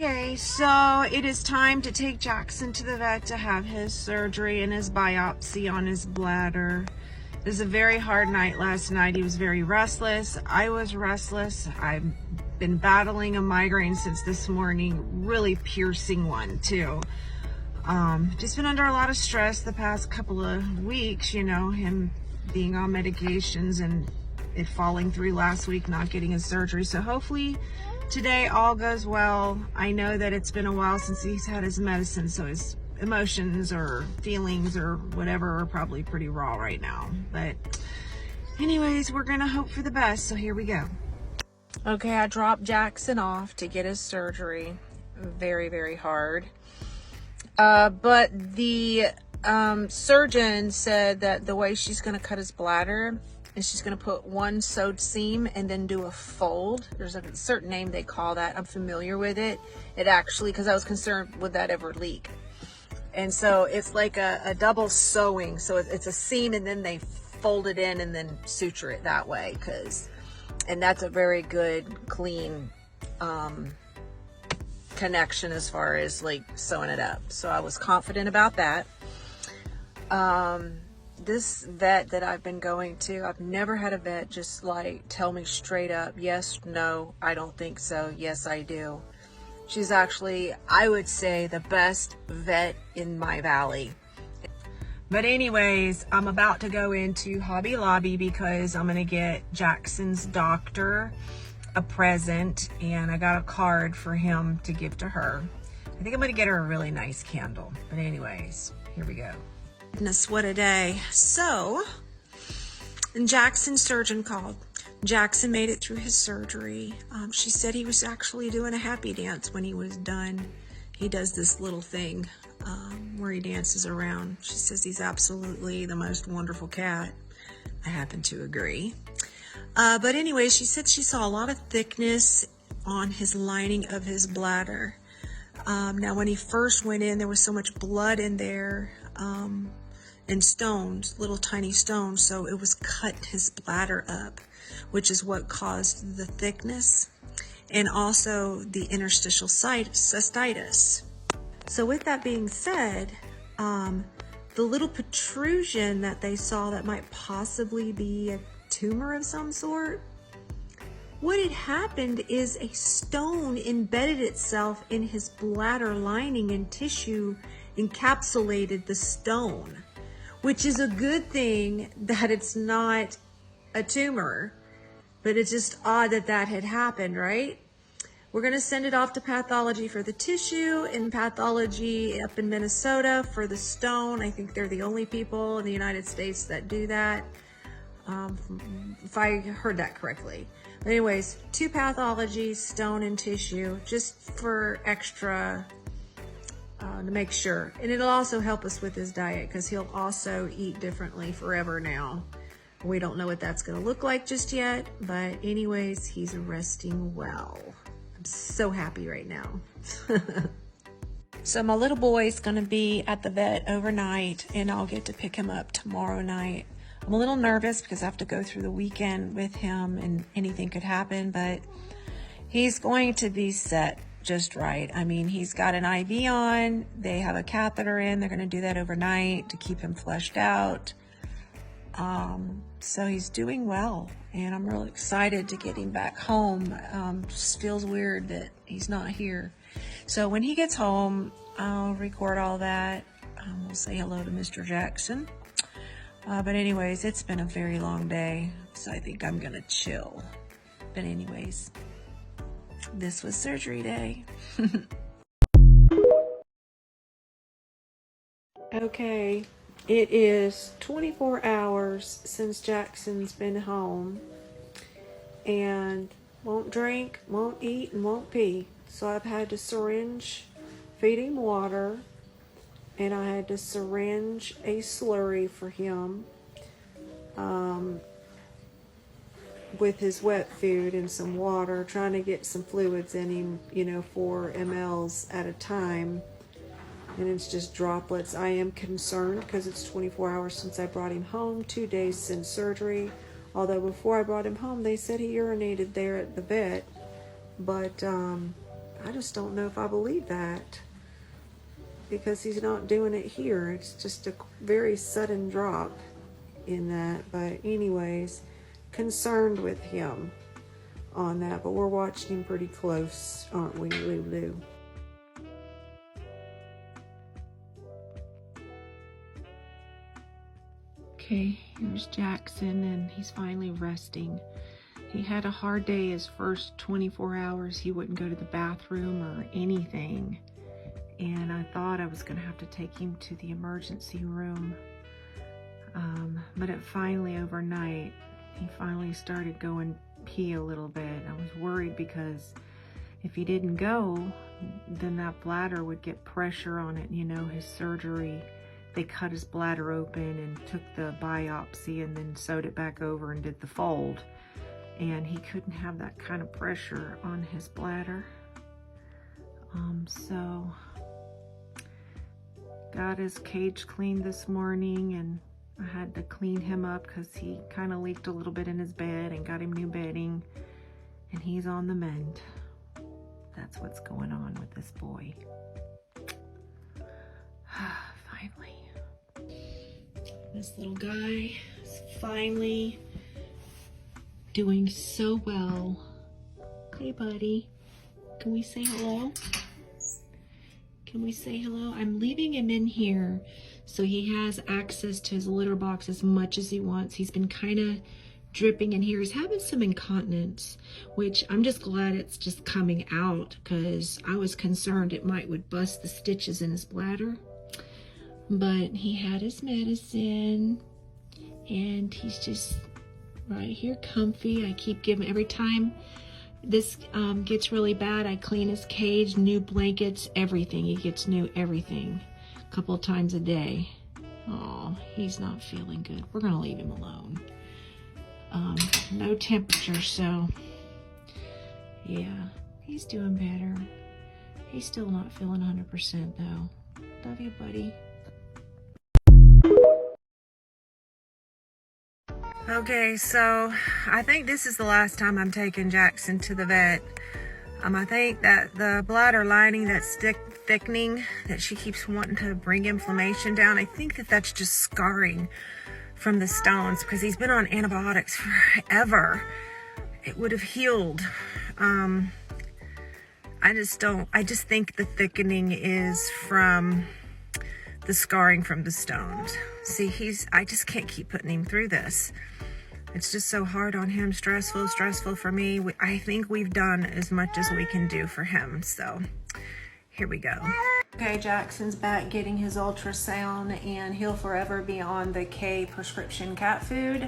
Okay, so it is time to take Jackson to the vet to have his surgery and his biopsy on his bladder. It was a very hard night last night. He was very restless. I was restless. I've been battling a migraine since this morning, really piercing one too. Just been under a lot of stress the past couple of weeks, you know, him being on medications and it falling through last week, not getting his surgery. So hopefully today all goes well. I know that it's been a while since he's had his medicine, so his emotions or feelings or whatever are probably pretty raw right now. But anyways, we're gonna hope for the best, so here we go. Okay, I dropped Jackson off to get his surgery. Very, very hard. But the surgeon said that the way she's gonna cut his bladder is she's going to put one sewed seam and then do a fold. There's a certain name they call that. I'm familiar with it. It actually, because I was concerned would that ever leak. And so it's like a double sewing. So it's a seam and then they fold it in and then suture it that way. And that's a very good, clean connection as far as like sewing it up. So I was confident about that. This vet that I've been going to, I've never had a vet just like tell me straight up, yes, no, I don't think so, yes, I do. She's actually, I would say, the best vet in my valley. But anyways, I'm about to go into Hobby Lobby because I'm gonna get Jackson's doctor a present and I got a card for him to give to her. I think I'm gonna get her a really nice candle. But anyways, here we go. Goodness, what a day. So, Jackson's surgeon called. Jackson made it through his surgery. She said he was actually doing a happy dance when he was done. He does this little thing where he dances around. She says he's absolutely the most wonderful cat. I happen to agree. But anyway, she said she saw a lot of thickness on his lining of his bladder. Now, when he first went in, there was so much blood in there. And stones, little tiny stones, so it was cut his bladder up, which is what caused the thickness and also the interstitial cystitis. So with that being said, the little protrusion that they saw that might possibly be a tumor of some sort, what had happened is a stone embedded itself in his bladder lining and tissue encapsulated the stone, which is a good thing that it's not a tumor, but it's just odd that that had happened, right? We're going to send it off to pathology for the tissue and pathology up in Minnesota for the stone. I think they're the only people in the United States that do that, if I heard that correctly. But anyways, 2 pathologies, stone and tissue, just for extra to make sure. And it'll also help us with his diet because he'll also eat differently forever now. We don't know what that's going to look like just yet, but anyways, he's resting well. I'm so happy right now. So my little boy's going to be at the vet overnight and I'll get to pick him up tomorrow night. I'm a little nervous because I have to go through the weekend with him and anything could happen, but he's going to be set just right. I mean, he's got an IV on, they have a catheter in, they're going to do that overnight to keep him fleshed out. So he's doing well and I'm really excited to get him back home. Just feels weird that he's not here. So when he gets home, I'll record all that. We'll say hello to Mr. Jackson. But anyways, it's been a very long day, so I think I'm gonna chill. But anyways, this was surgery day. Okay, it is 24 hours since Jackson's been home and won't drink, won't eat, and won't pee. So I've had to syringe feed him water and I had to syringe a slurry for him with his wet food and some water, trying to get some fluids in him, you know, 4 mLs at a time. And it's just droplets. I am concerned because it's 24 hours since I brought him home, 2 days since surgery. Although before I brought him home, they said he urinated there at the vet. But I just don't know if I believe that, because he's not doing it here. It's just a very sudden drop in that. But anyways, concerned with him on that, but we're watching him pretty close, aren't we, Lulu? Okay, here's Jackson, and he's finally resting. He had a hard day. His first 24 hours, he wouldn't go to the bathroom or anything. And I thought I was gonna have to take him to the emergency room. But it finally, overnight, he finally started going pee a little bit. I was worried because if he didn't go, then that bladder would get pressure on it. You know, his surgery, they cut his bladder open and took the biopsy and then sewed it back over and did the fold. And he couldn't have that kind of pressure on his bladder. So got his cage cleaned this morning, and I had to clean him up because he kind of leaked a little bit in his bed, and got him new bedding, and he's on the mend. That's what's going on with this boy. Finally. This little guy is finally doing so well. Hey, buddy. Can we say hello? Can we say hello? I'm leaving him in here so he has access to his litter box as much as he wants. He's been kind of dripping in here. He's having some incontinence, which I'm just glad it's just coming out, because I was concerned it would bust the stitches in his bladder. But he had his medicine, and he's just right here comfy. I keep giving, every time this gets really bad, I clean his cage, new blankets, everything. He gets new everything a couple of times a day. Oh, he's not feeling good. We're gonna leave him alone. No temperature, so yeah, he's doing better. He's still not feeling 100% though. Love you, buddy. Okay, so I think this is the last time I'm taking Jackson to the vet. I think that the bladder lining that's thickening, that she keeps wanting to bring inflammation down, I think that that's just scarring from the stones, because he's been on antibiotics forever. It would have healed. I just think the thickening is from the scarring from the stones. See, I just can't keep putting him through this. It's just so hard on him, stressful for me. I think we've done as much as we can do for him, so here we go. Okay, Jackson's back getting his ultrasound, and he'll forever be on the K prescription cat food,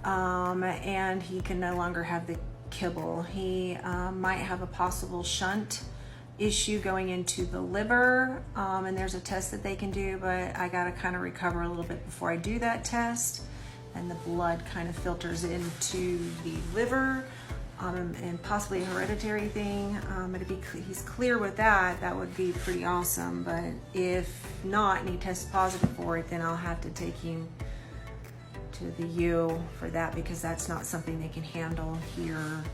and he can no longer have the kibble. He might have a possible shunt issue going into the liver, and there's a test that they can do, but I gotta kind of recover a little bit before I do that test, and the blood kind of filters into the liver, and possibly a hereditary thing. He's clear with that, that would be pretty awesome. But if not, and he tests positive for it, then I'll have to take him to the U for that, because that's not something they can handle here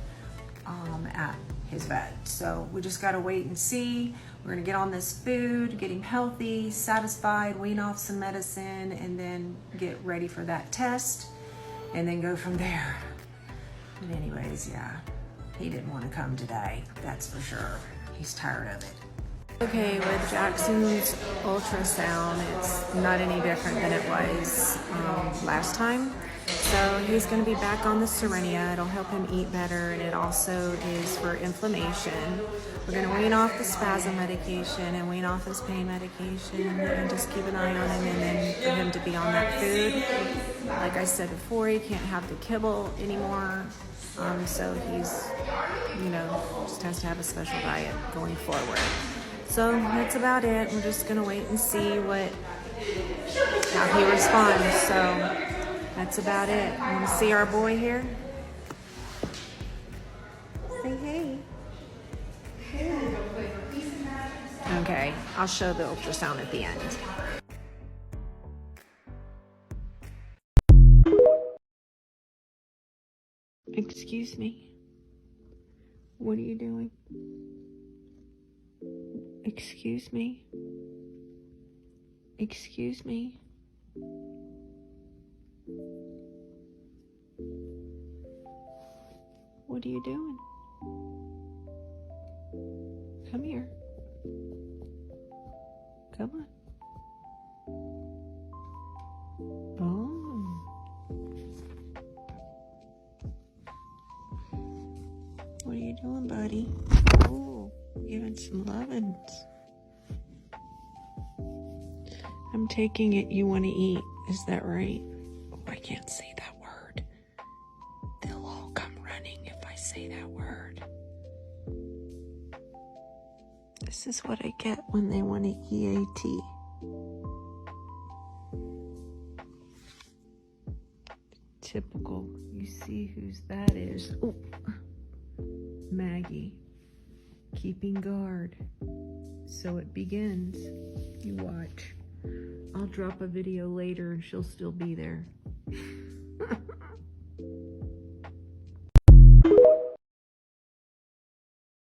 at his vet. So we just got to wait and see. We're gonna get on this food, get him healthy, satisfied, wean off some medicine, and then get ready for that test, and then go from there. But anyways, yeah, he didn't want to come today, that's for sure. He's tired of it. Okay, with Jackson's ultrasound, it's not any different than it was last time. So he's going to be back on the Serenia. It'll help him eat better, and it also is for inflammation. We're going to wean off the spasm medication and wean off his pain medication, and just keep an eye on him, and then for him to be on that food. Like I said before, he can't have the kibble anymore. So he's, just has to have a special diet going forward. So that's about it. We're just gonna wait and see how he responds. So that's about it. You wanna see our boy here? Say hey. Okay, I'll show the ultrasound at the end. Excuse me. What are you doing? Excuse me? Excuse me? What are you doing? Come here. Come on. Oh. What are you doing, buddy? Oh, giving some lovin's. I'm taking it you want to eat. Is that right? Oh, I can't say that word. They'll all come running if I say that word. This is what I get when they want to EAT. Typical. You see whose that is. Oh, Maggie. Keeping guard. So it begins. You watch. I'll drop a video later and she'll still be there.